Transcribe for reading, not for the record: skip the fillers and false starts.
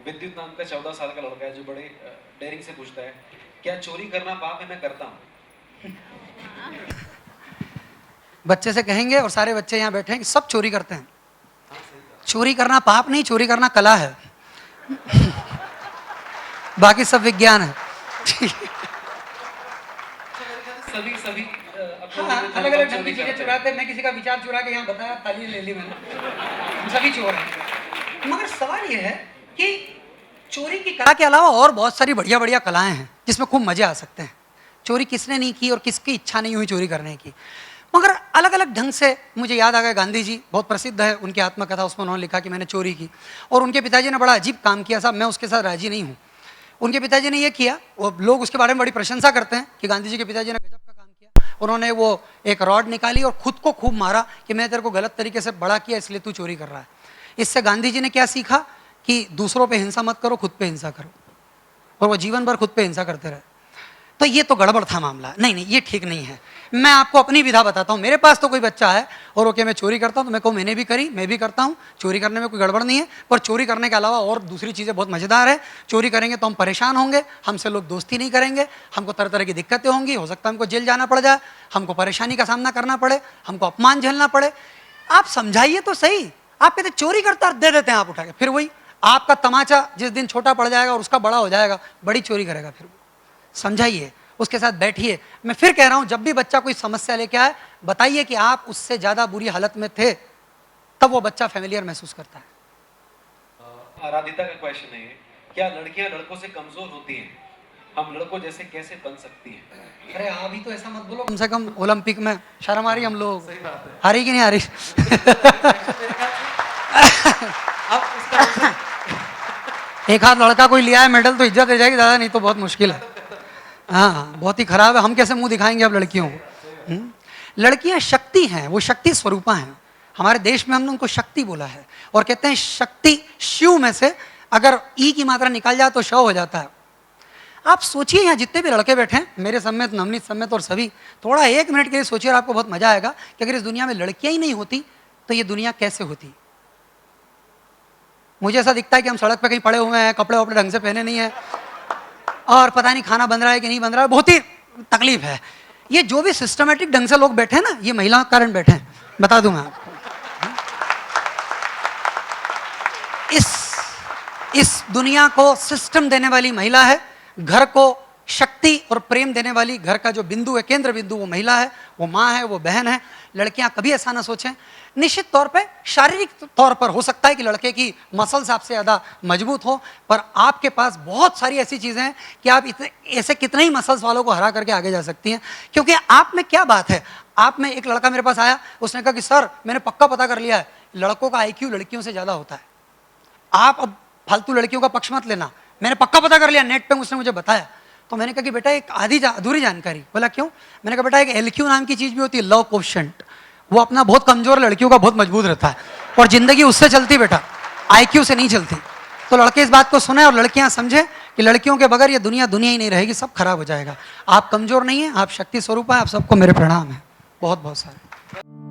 विद्युत नाम का 14 साल का लड़का है जो बड़े डेयरिंग से पूछता है, क्या चोरी करना पाप है? मैं करता हूँ। बच्चे से कहेंगे और सारे बच्चे यहाँ बैठे हैं कि सब चोरी करते हैं। चोरी करना पाप नहीं, चोरी करना कला है। बाकी सब विज्ञान है। सभी सभी हाँ, अलग अलग ढंग की चीजें चुराते हैं। मैं किसी का विचार चुरा के यहाँ बताया, ताली ले ली मैंने। हम सभी चोर हैं। मगर सवाल यह है कि चोरी की कला के अलावा और बहुत सारी बढ़िया बढ़िया कलाएं हैं जिसमें खूब मजे आ सकते हैं। चोरी किसने नहीं की और किसकी इच्छा नहीं हुई चोरी करने की, मगर अलग अलग ढंग से। मुझे याद आ गया, गांधी जी बहुत प्रसिद्ध है उनकी आत्मकथा, उसमें उन्होंने लिखा कि मैंने चोरी की। और उनके पिताजी ने बड़ा अजीब काम किया साहब, मैं उसके साथ राजी नहीं हूँ। उनके पिताजी ने यह किया, वो लोग उसके बारे में बड़ी प्रशंसा करते हैं कि गांधी जी के पिताजी ने गजब का काम किया। उन्होंने वो एक रॉड निकाली और खुद को खूब मारा कि मैं तेरे को गलत तरीके से बड़ा किया इसलिए तू चोरी कर रहा है। इससे गांधी जी ने क्या सीखा कि दूसरों पे हिंसा मत करो, खुद पे हिंसा करो। और वो जीवन भर खुद पे हिंसा करते रहे। तो ये तो गड़बड़ था मामला। नहीं नहीं, ये ठीक नहीं है। मैं आपको अपनी विधा बताता हूँ। मेरे पास तो कोई बच्चा है और ओके मैं चोरी करता हूँ तो मैं कहूँ मैंने भी करी, मैं भी करता हूँ। चोरी करने में कोई गड़बड़ नहीं है, पर चोरी करने के अलावा और दूसरी चीज़ें बहुत मज़ेदार है। चोरी करेंगे तो हम परेशान होंगे, हमसे लोग दोस्ती नहीं करेंगे, हमको तरह तरह की दिक्कतें होंगी, हो सकता है हमको जेल जाना पड़ जाए, हमको परेशानी का सामना करना पड़े, हमको अपमान झेलना पड़े। आप समझाइए तो सही। आप कहते चोरी करता दे देते हैं आप उठा के, फिर वही आपका तमाचा जिस दिन छोटा पड़ जाएगा और उसका बड़ा हो जाएगा, बड़ी चोरी करेगा। फिर समझाइए, उसके साथ बैठिए। मैं फिर कह रहा हूं, जब भी बच्चा कोई समस्या लेके आए, बताइए कि आप उससे ज्यादा बुरी हालत में थे, तब वो बच्चा फेमिलियर महसूस करता है। आराधिता का क्वेश्चन है, क्या लड़कियां लड़कों से कमजोर होती हैं? हम लड़कों जैसे कैसे बन सकती हैं? अरे अभी तो ऐसा मत बोलो, कम से कम ओलंपिक में शर्म आ रही हम लोग। सही बात है। हारी कि नहीं हारी? अब इसका एक हाथ लड़का कोई लिया है मेडल तो इज्जत दे जाएगी दादा, नहीं तो बहुत मुश्किल है। हाँ, बहुत ही खराब है। हम कैसे मुंह दिखाएंगे अब लड़कियों को? लड़कियां शक्ति हैं, वो शक्ति स्वरूपा हैं। हमारे देश में हमने उनको शक्ति बोला है और कहते हैं शक्ति शिव में से अगर ई की मात्रा निकाल जाए तो शव हो जाता है। आप सोचिए, यहाँ जितने भी लड़के बैठे हैं, मेरे समेत, नवनीत समेत और सभी, थोड़ा एक मिनट के लिए सोचिए और आपको बहुत मजा आएगा कि अगर इस दुनिया में लड़कियां ही नहीं होती तो ये दुनिया कैसे होती। मुझे ऐसा दिखता है कि हम सड़क पे कहीं पड़े हुए हैं, कपड़े वपड़े ढंग से पहने नहीं है और पता नहीं खाना बन रहा है कि नहीं बन रहा है, बहुत ही तकलीफ है। ये जो भी सिस्टमेटिक ढंग से लोग बैठे हैं ना, ये महिला कारण बैठे हैं, बता दूं मैं आपको। इस दुनिया को सिस्टम देने वाली महिला है, घर को शक्ति और प्रेम देने वाली, घर का जो बिंदु है, केंद्र बिंदु, वो महिला है, वो माँ है, वो बहन है। लड़कियां कभी ऐसा ना सोचें। निश्चित तौर पे शारीरिक तौर पर हो सकता है कि लड़के की मसल्स आपसे ज़्यादा मजबूत हो, पर आपके पास बहुत सारी ऐसी चीज़ें हैं कि आप इतने ऐसे कितने ही मसल्स वालों को हरा करके आगे जा सकती हैं। क्योंकि आप में क्या बात है, आप में एक लड़का मेरे पास आया, उसने कहा कि सर मैंने पक्का पता कर लिया है, लड़कों का IQ लड़कियों से ज़्यादा होता है। आप अब फालतू लड़कियों का पक्ष मत लेना, मैंने पक्का पता कर लिया, नेट पे उसने मुझे बताया। तो मैंने कहा कि बेटा एक अधूरी जानकारी। बोला क्यों? मैंने कहा बेटा एक LQ नाम की चीज़ भी होती है, लव कोशेंट। वो अपना बहुत कमजोर, लड़कियों का बहुत मजबूत रहता है और जिंदगी उससे चलती बेटा, IQ से नहीं चलती। तो लड़के इस बात को सुने और लड़कियां समझे कि लड़कियों के बगैर ये दुनिया ही नहीं रहेगी, सब खराब हो जाएगा। आप कमजोर नहीं है, आप शक्ति स्वरूप है। आप सबको मेरे प्रणाम है, बहुत बहुत सारे।